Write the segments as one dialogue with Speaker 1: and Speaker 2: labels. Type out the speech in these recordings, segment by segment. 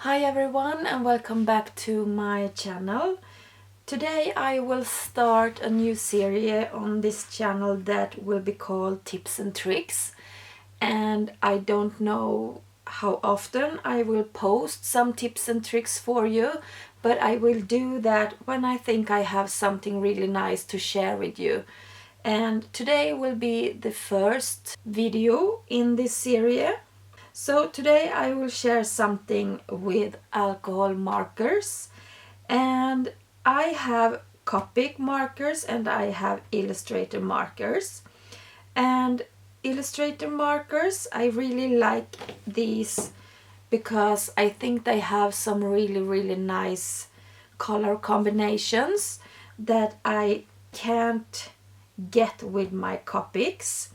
Speaker 1: Hi everyone and welcome back to my channel. Today I will start a new series on this channel that will be called Tips and Tricks, and I don't know how often I will post some tips and tricks for you, but I will do that when I think I have something really nice to share with you. And today will be the first video in this series. So today I will share something with alcohol markers, and I have Copic markers and I have Illustrator markers. And Illustrator markers, I really like these because I think they have some really nice color combinations that I can't get with my Copics.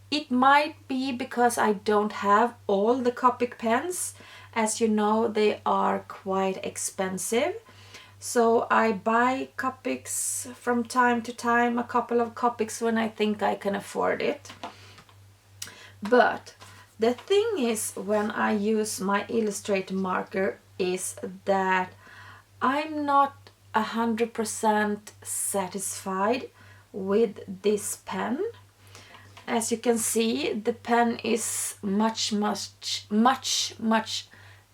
Speaker 1: It might be because I don't have all the Copic pens. As you know, they are quite expensive. So I buy Copics from time to time, a couple of Copics when I think I can afford it. But the thing is, when I use my Illustrator marker, is that I'm not 100% satisfied with this pen. As you can see, the pen is much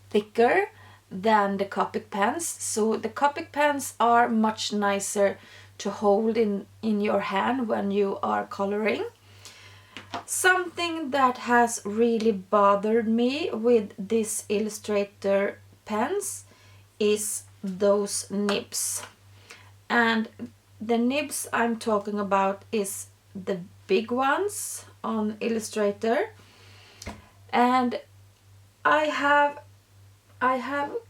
Speaker 1: thicker than the Copic pens. So the Copic pens are much nicer to hold in your hand when you are coloring. Something that has really bothered me with this Illustrator pens is those nibs. And the nibs I'm talking about is the big ones on Illustrator, and I have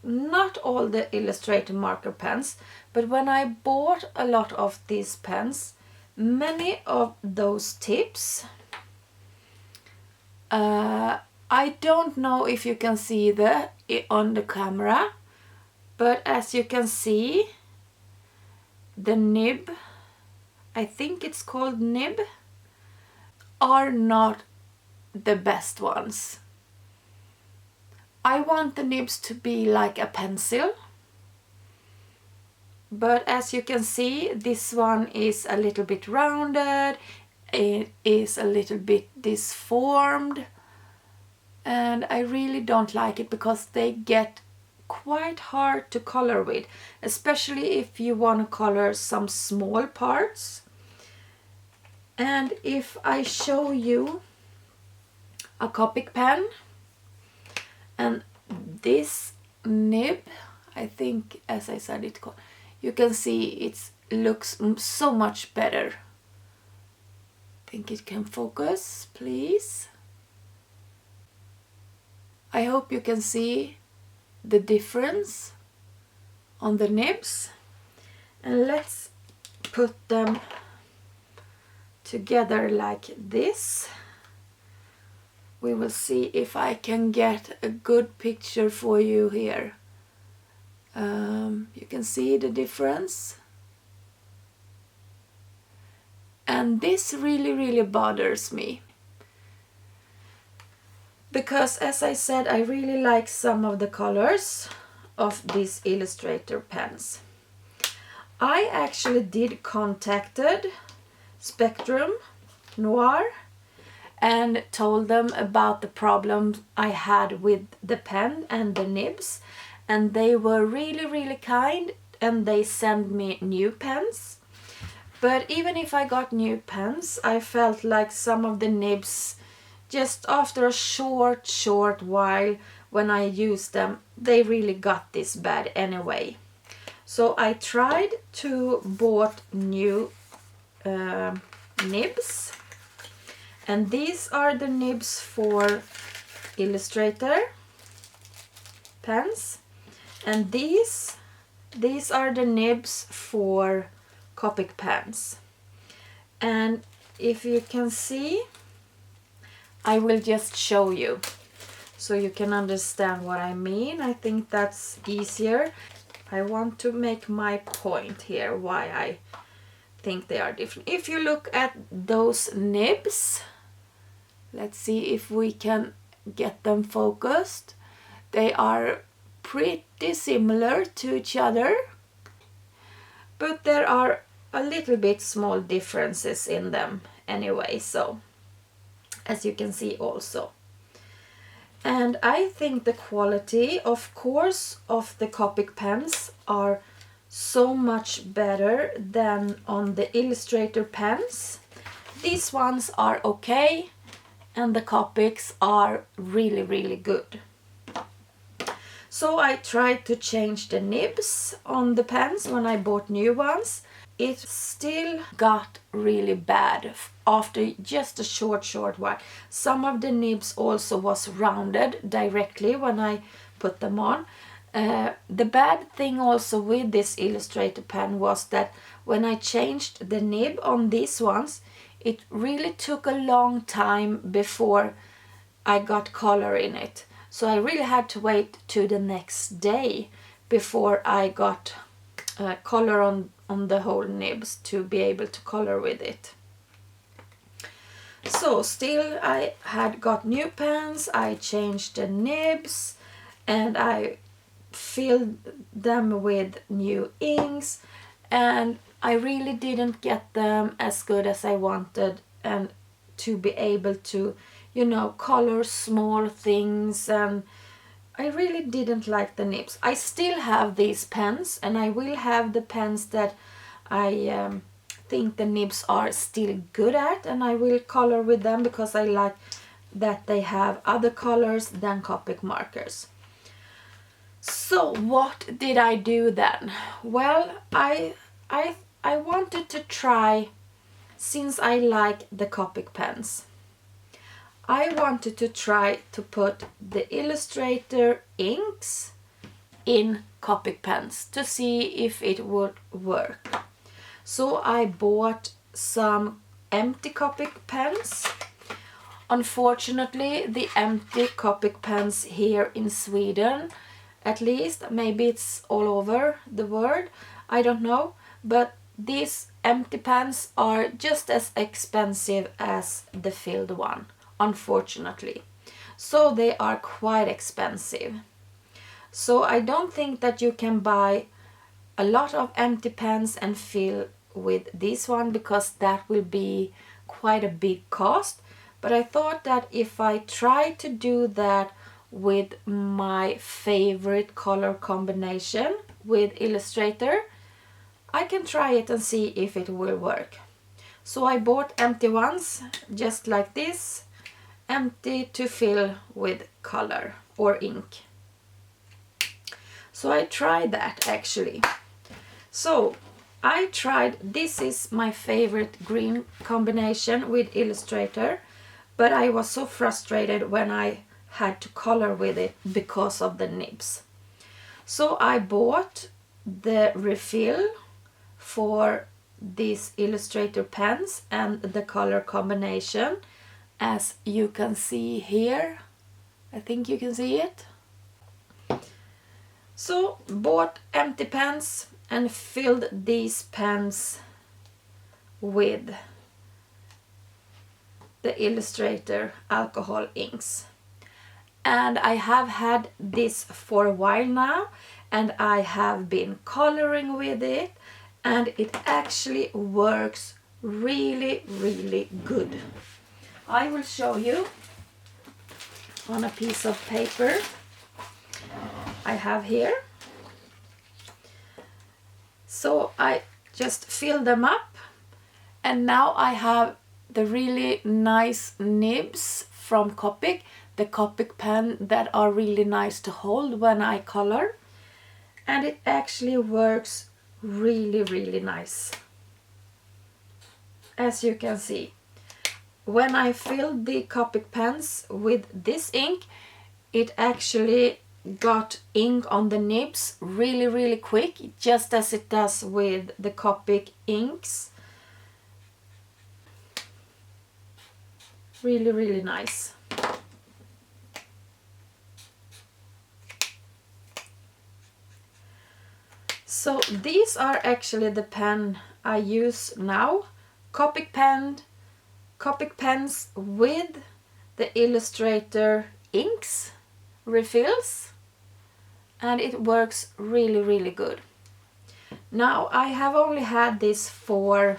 Speaker 1: not all the Illustrator marker pens, but when I bought a lot of these pens, many of those tips, I don't know if you can see on the camera, but as you can see, the nib, I think it's called nib, are not the best ones. I want the nibs to be like a pencil, but as you can see, this one is a little bit rounded, it is a little bit disformed, and I really don't like it because they get quite hard to color with, especially if you want to color some small parts. And if I show you a Copic pen and this nib, I think, as I said, you can see it looks so much better. I think it can focus, please. I hope you can see the difference on the nibs. And let's put them together like this. We will see if I can get a good picture for you here. You can see the difference. And this really bothers me, because as I said, I really like some of the colors of these Illustrator pens. I actually did contacted Spectrum Noir and told them about the problems I had with the pen and the nibs, and they were really kind and they sent me new pens. But even if I got new pens, I felt like some of the nibs, just after a short while when I used them, they really got this bad anyway. So I tried to bought new nibs, and these are the nibs for Illustrator pens, and these are the nibs for Copic pens. And if you can see, I will just show you so you can understand what I mean. I think that's easier. I want to make my point here why I think they are different. If you look at those nibs, let's see if we can get them focused. They are pretty similar to each other, but there are a little bit small differences in them anyway, so as you can see also. And I think the quality, of course, of the Copic pens are so much better than on the Illustrator pens. These ones are okay, and the Copics are really good. So I tried to change the nibs on the pens when I bought new ones. It still got really bad after just a short while. Some of the nibs also was rounded directly when I put them on. The bad thing also with this Illustrator pen was that when I changed the nib on these ones, it really took a long time before I got color in it. So I really had to wait to the next day before I got color on the whole nibs to be able to color with it. So still I had got new pens, I changed the nibs, and I filled them with new inks, and I really didn't get them as good as I wanted, and to be able to, you know, color small things, and I really didn't like the nibs. I still have these pens, and I will have the pens that I think the nibs are still good at, and I will color with them because I like that they have other colors than Copic markers. So what did I do then? Well, I wanted to try, since I like the Copic pens, I wanted to try to put the Illustrator inks in Copic pens to see if it would work. So I bought some empty Copic pens. Unfortunately, the empty Copic pens here in Sweden, at least, maybe it's all over the world, I don't know, but these empty pens are just as expensive as the filled one, unfortunately. So they are quite expensive. So I don't think that you can buy a lot of empty pens and fill with this one, because that will be quite a big cost. But I thought that if I try to do that with my favorite color combination with Illustrator, I can try it and see if it will work. So I bought empty ones, just like this, empty to fill with color or ink. So I tried that actually. So I tried, this is my favorite green combination with Illustrator, but I was so frustrated when I had to color with it because of the nibs. So I bought the refill for these Illustrator pens and the color combination, as you can see here. I think you can see it. So bought empty pens and filled these pens with the Illustrator alcohol inks. And I have had this for a while now, and I have been coloring with it, and it actually works really good. I will show you on a piece of paper I have here. So I just fill them up, and now I have the really nice nibs from Copic, the Copic pen that are really nice to hold when I color, and it actually works really nice. As you can see, when I filled the Copic pens with this ink, it actually got ink on the nibs really quick, just as it does with the Copic inks. Really nice. So these are actually the pen I use now. Copic pens with the Illustrator inks refills, and it works really good. Now I have only had this for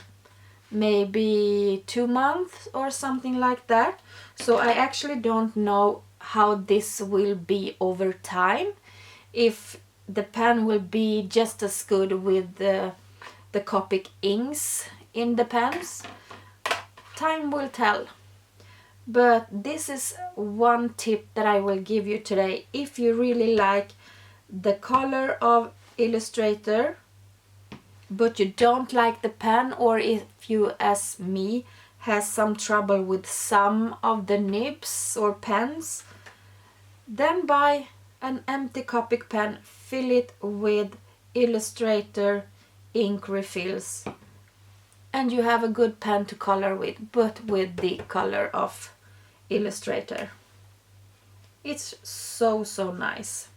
Speaker 1: maybe 2 months or something like that, so I actually don't know how this will be over time, if the pen will be just as good with the Copic inks in the pens. Time will tell. But this is one tip that I will give you today. If you really like the color of Illustrator but you don't like the pen, or if you, as me, has some trouble with some of the nibs or pens, then buy an empty Copic pen, fill it with Illustrator ink refills, and you have a good pen to color with, but with the color of Illustrator. It's so nice.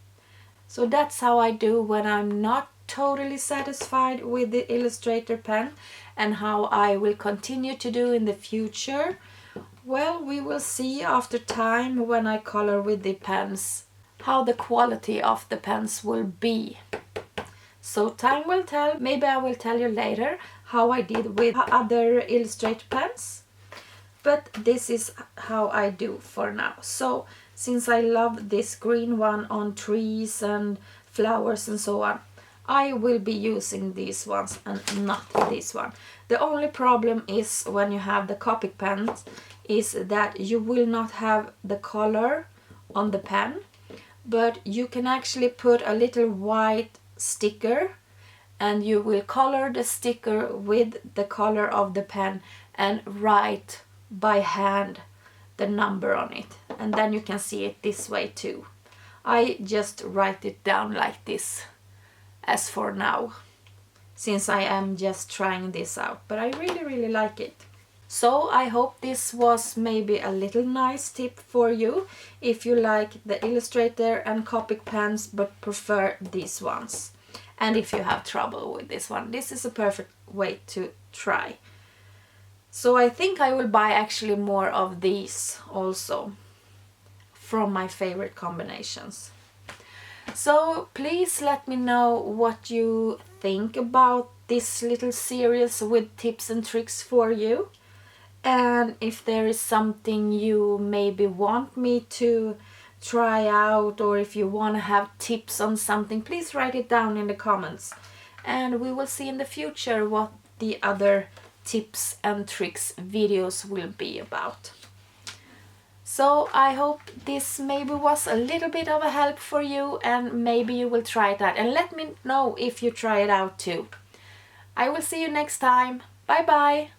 Speaker 1: So that's how I do when I'm not totally satisfied with the Illustrator pen, and how I will continue to do in the future. Well, we will see after time, when I color with the pens, how the quality of the pens will be. So time will tell. Maybe I will tell you later how I did with other Illustrator pens. But this is how I do for now. So since I love this green one on trees and flowers and so on, I will be using these ones and not this one. The only problem is when you have the Copic pens is that you will not have the color on the pen, but you can actually put a little white sticker and you will color the sticker with the color of the pen and write by hand the number on it, and then you can see it this way too. I just write it down like this as for now, since I am just trying this out, but I really like it. So I hope this was maybe a little nice tip for you if you like the Illustrator and Copic pens but prefer these ones. And if you have trouble with this one, this is a perfect way to try. So I think I will buy actually more of these also from my favorite combinations. So please let me know what you think about this little series with tips and tricks for you. And if there is something you maybe want me to try out, or if you want to have tips on something, please write it down in the comments. And we will see in the future what the other tips and tricks videos will be about. So I hope this maybe was a little bit of a help for you, and maybe you will try it out. And let me know if you try it out too. I will see you next time. Bye bye!